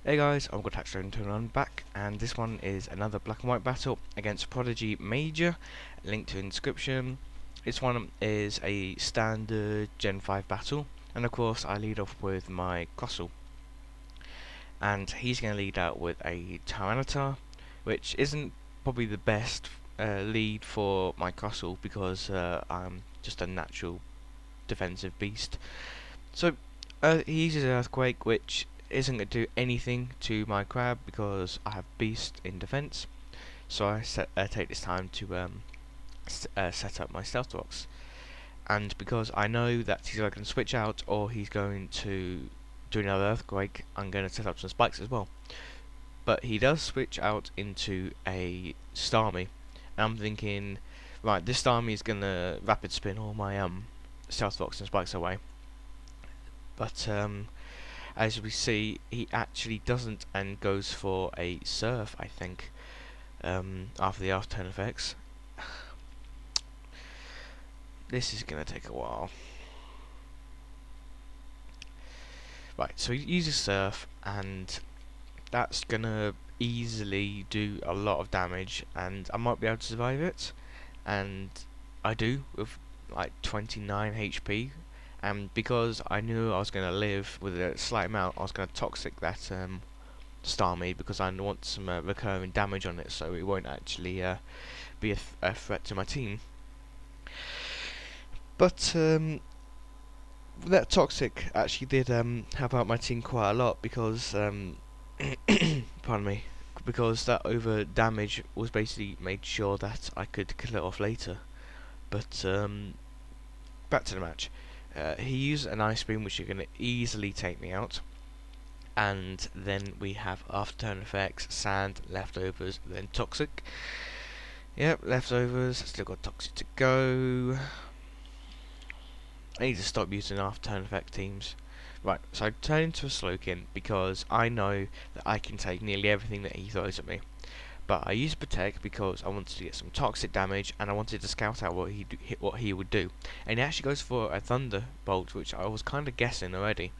Hey guys, I'm Good back, and this one is another black and white battle against PrOdiiGyMajor, linked to inscription. This one is a standard Gen 5 battle, and of course I lead off with my Crossel. And he's going to lead out with a Tyranitar, which isn't probably the best lead for my Crossel because I'm just a natural defensive beast. So he uses Earthquake, which isn't going to do anything to my crab because I have Beast in defense. So I take this time to set up my Stealth Rocks. And because I know that he's either going to switch out or he's going to do another Earthquake, I'm going to set up some spikes as well. But he does switch out into a Starmie. And I'm thinking, right, this Starmie is going to Rapid Spin all my Stealth Rocks and spikes away. But as we see, he actually doesn't and goes for a Surf, I think, after the after turn effects. This is going to take a while. Right, so he uses Surf, and that's going to easily do a lot of damage, and I might be able to survive it, and I do, with like 29 HP. And because I knew I was going to live with a slight amount, I was going to Toxic that Starmie because I want some recurring damage on it, so it won't actually be a threat to my team. But that Toxic actually did help out my team quite a lot because, pardon me, because that over damage was basically made sure that I could kill it off later. But back to the match. He used an Ice Beam, which is going to easily take me out. And then we have after turn effects, Sand, Leftovers, then Toxic. Yep, Leftovers, still got Toxic to go. I need to stop using after turn effect teams. Right, so I turn into a Slowking because I know that I can take nearly everything that he throws at me. But I used Protect because I wanted to get some toxic damage and I wanted to scout out what he would do. And he actually goes for a Thunderbolt, which I was kind of guessing already.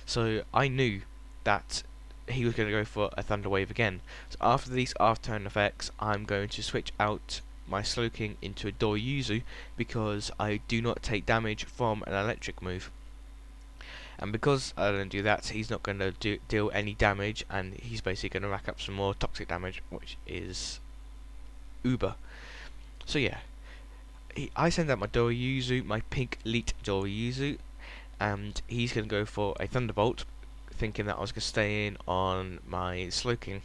So I knew that he was going to go for a Thunder Wave again. So after these after turn effects, I'm going to switch out my Slowking into a Doryuzu because I do not take damage from an electric move. And because I don't do that, he's not going to deal any damage, and he's basically going to rack up some more toxic damage, which is uber. So yeah, I send out my Doryuzu, my pink elite Doryuzu, and he's going to go for a Thunderbolt, thinking that I was going to stay in on my Slowking.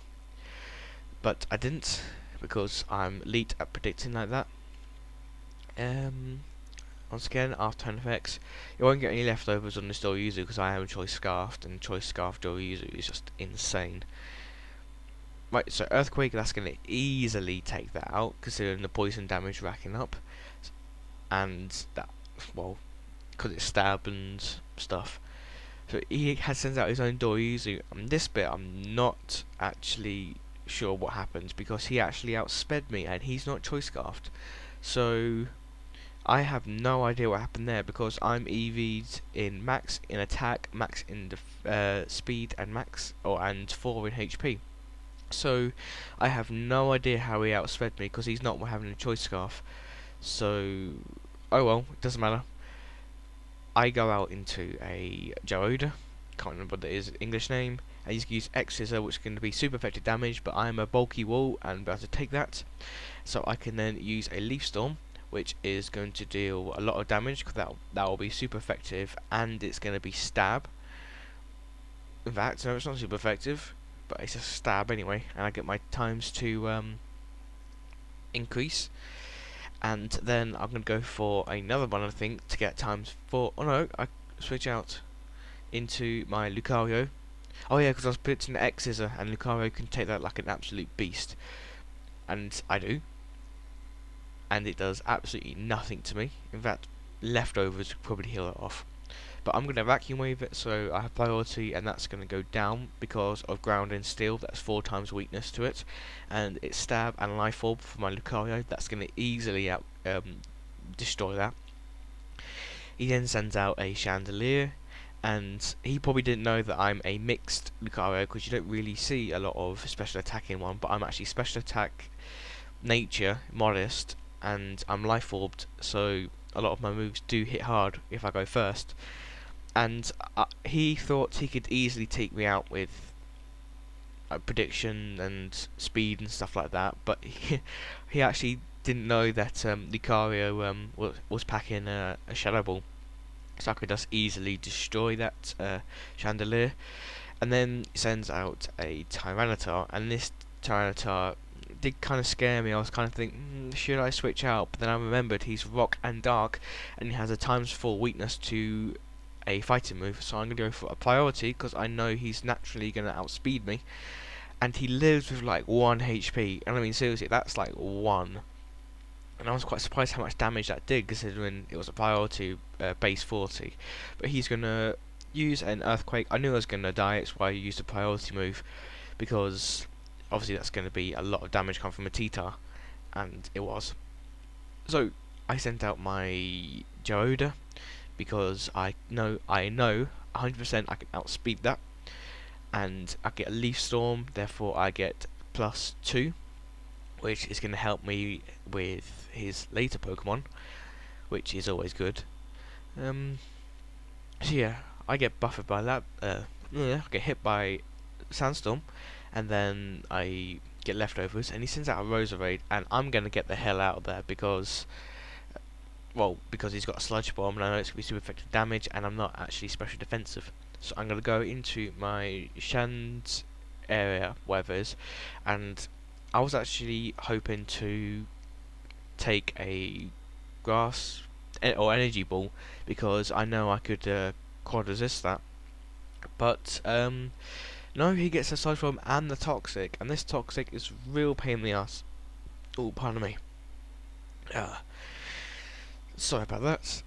But I didn't, because I'm elite at predicting like that. Once again, after turn effects, you won't get any leftovers on this Doryuzu because I am Choice Scarfed, and Choice Scarfed Doryuzu is just insane. Right, so Earthquake, that's going to easily take that out, considering the poison damage racking up. And that, well, because it's stab and stuff. So he sends out his own Doryuzu. And this bit, I'm not actually sure what happens, because he actually outsped me, and he's not Choice Scarfed. So I have no idea what happened there because I'm EV'd in max in attack, max in speed, and and 4 in HP. So I have no idea how he outsped me because he's not having a choice scarf. So oh well, it doesn't matter. I go out into a Geoda, can't remember what that is English name. I use X Scissor, which is going to be super effective damage, but I'm a bulky wall and be able to take that. So I can then use a Leaf Storm, which is going to deal a lot of damage because that will be super effective, and it's going to be stab. In fact, no, it's not super effective, but it's a stab anyway, and I get my times to increase. And then I'm going to go for another one, I think, to get times 4. Oh no, I switch out into my Lucario. Oh yeah, because I was predicting X Scissor, and Lucario can take that like an absolute beast. And I do. And it does absolutely nothing to me. In fact, leftovers would probably heal it off. But I'm going to vacuum wave it, so I have priority, and that's going to go down because of ground and steel. That's 4 times weakness to it, and it's stab and life orb for my Lucario. That's going to easily destroy that. He then sends out a Chandelier, and he probably didn't know that I'm a mixed Lucario, because you don't really see a lot of special attack in one, but I'm actually special attack, nature, modest, and I'm life orbed, so a lot of my moves do hit hard if I go first. And he thought he could easily take me out with prediction and speed and stuff like that, but he actually didn't know that Lucario was packing a Shadow Ball, so I could just easily destroy that Chandelier. And then he sends out a Tyranitar, and this Tyranitar did kind of scare me. I was kind of thinking, should I switch out? But then I remembered he's rock and dark, and he has a ×4 weakness to a fighting move, so I'm going to go for a priority, because I know he's naturally going to outspeed me. And he lives with like 1 HP, and I mean seriously, that's like 1. And I was quite surprised how much damage that did, considering it was a priority base 40. But he's going to use an Earthquake. I knew I was going to die, it's why I used a priority move, because obviously that's going to be a lot of damage coming from a T-Tar, and it was. So I sent out my Geoda, because I know 100% I can outspeed that, and I get a Leaf Storm, therefore I get +2, which is going to help me with his later Pokemon, which is always good. So yeah, I get buffered by that. I get hit by Sandstorm, and then I get leftovers, and he sends out a Roserade, and I'm going to get the hell out of there, because he's got a Sludge Bomb, and I know it's going to be super effective damage, and I'm not actually special defensive. So I'm going to go into my Shand area, whatever it is, and I was actually hoping to take a Grass or Energy Ball, because I know I could quad resist that. But no, he gets a Sludge Bomb and the Toxic, and this Toxic is real pain in the ass. Oh, pardon me. Sorry about that.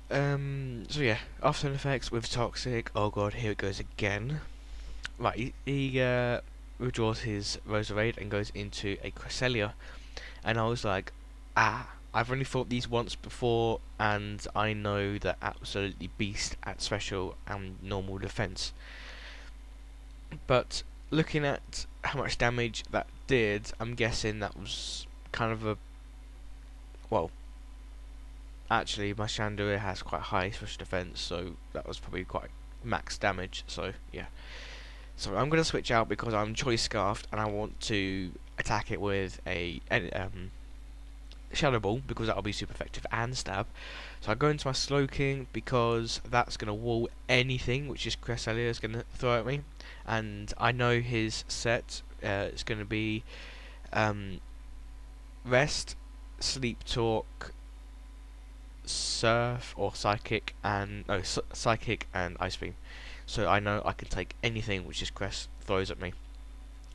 So yeah, after effects with Toxic. Oh god, here it goes again. Right, he withdraws his Roserade and goes into a Cresselia, and I was like, I've only fought these once before, and I know that absolutely beast at special and normal defense. But looking at how much damage that did, I'm guessing that was kind of a, well, actually my Chandelier has quite high special defense, so that was probably quite max damage, so yeah. So I'm going to switch out because I'm Choice Scarfed, and I want to attack it with a Shadow Ball, because that'll be super effective, and Stab. So I go into my Slowking, because that's going to wall anything which is Cresselia is going to throw at me, and I know his set is going to be Rest, Sleep Talk, Surf or Psychic, and Psychic and Ice Beam. So I know I can take anything which is Crest throws at me.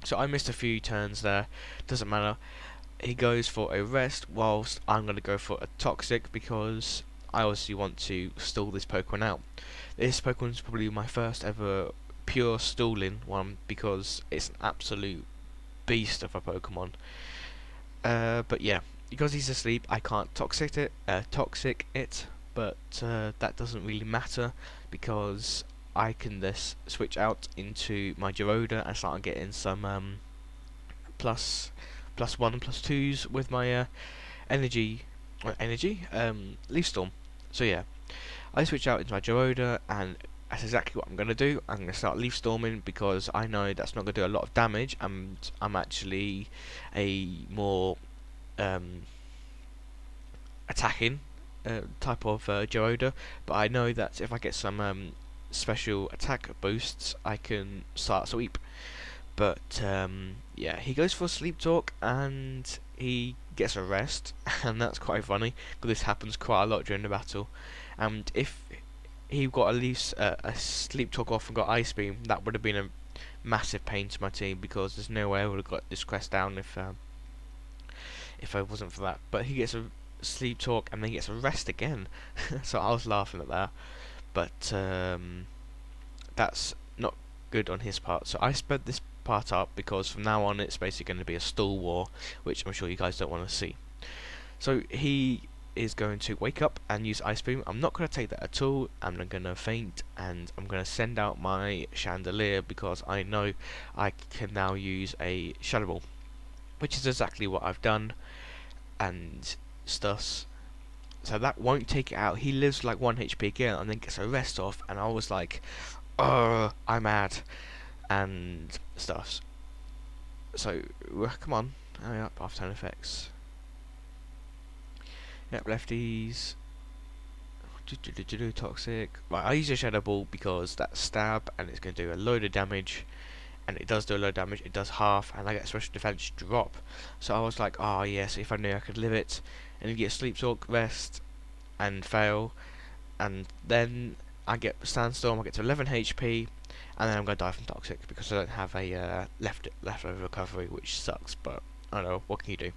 So I missed a few turns there, doesn't matter. He goes for a Rest, whilst I'm going to go for a Toxic, because I obviously want to stall this Pokemon out. This Pokemon is probably my first ever pure stalling one, because it's an absolute beast of a Pokemon. But yeah, because he's asleep, I can't toxic it, but that doesn't really matter, because I can just switch out into my Geoda and start getting some +1, +2s with my Leaf Storm. So yeah, I switch out into my Geoda, and that's exactly what I'm going to do. I'm going to start Leaf Storming, because I know that's not going to do a lot of damage, and I'm actually a more attacking type of Geoda, but I know that if I get some special attack boosts, I can start Sweep. But yeah, he goes for Sleep Talk, and he gets a Rest, and that's quite funny, because this happens quite a lot during the battle. And if he got at least a Sleep Talk off and got Ice Beam, that would have been a massive pain to my team, because there's no way I would have got this quest down if I wasn't for that. But he gets a Sleep Talk and then he gets a Rest again. So I was laughing at that, but that's not good on his part. So I sped this part up, because from now on it's basically going to be a stall war, which I'm sure you guys don't want to see. So he is going to wake up and use Ice Beam. I'm not going to take that at all. I'm going to faint and I'm going to send out my Chandelier because I know I can now use a Shadow Ball, which is exactly what I've done and stuff. So that won't take it out. He lives like 1 HP again and then gets a rest off, and I was like, oh, I'm mad and stuff. So come on, hurry up, off turn effects. Yep, lefties. Toxic. Right, I use a Shadow Ball because that's stab and it's going to do a load of damage, and it does do a load of damage. It does half, and I get special defense drop. So I was like, oh yes, if I knew I could live it, and you get Sleep Talk, rest, and fail, and then I get Sandstorm. I get to 11 HP, and then I'm going to die from Toxic because I don't have a leftover recovery, which sucks. But I don't know, what can you do?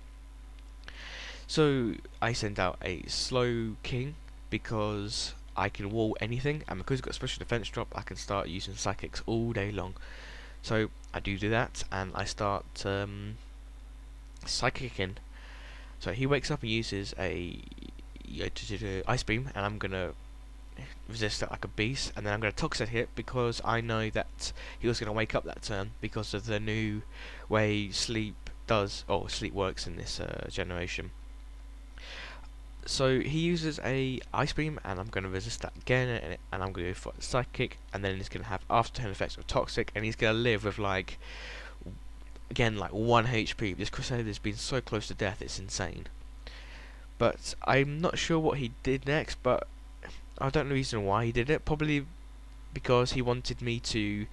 So I send out a Slow King because I can wall anything, and because it's got special defense drop, I can start using Psychics all day long. So I do that, and I start Psychicking. So he wakes up and uses a Ice Beam, and I'm gonna resist it like a beast, and then I'm gonna Toxic hit because I know that he was gonna wake up that turn because of the new way sleep works in this generation. So he uses a Ice Beam, and I'm going to resist that again, and I'm going to go for Psychic, and then he's going to have after turn effects of Toxic, and he's going to live with like 1 HP. This Crusader's been so close to death, it's insane. But I'm not sure what he did next, but I don't know the reason why he did it. Probably because he wanted me to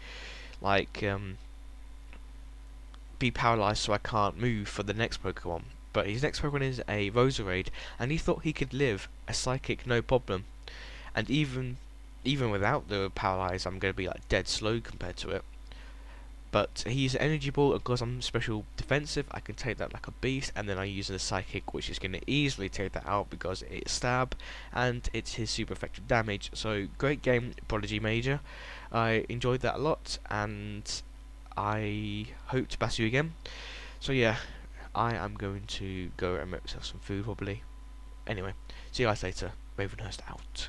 be paralyzed so I can't move for the next Pokemon. But his next Pokemon is a Roserade, and he thought he could live a Psychic no problem. And even without the paralyze, I'm going to be like dead slow compared to it. But he uses Energy Ball, and because I'm special defensive, I can take that like a beast, and then I use a Psychic, which is going to easily take that out because it's stab, and it's his super effective damage. So great game, PrOdiiGyMajor. I enjoyed that a lot, and I hope to pass you again. So yeah, I am going to go and make myself some food probably. Anyway, see you guys later. Ravenhurst out.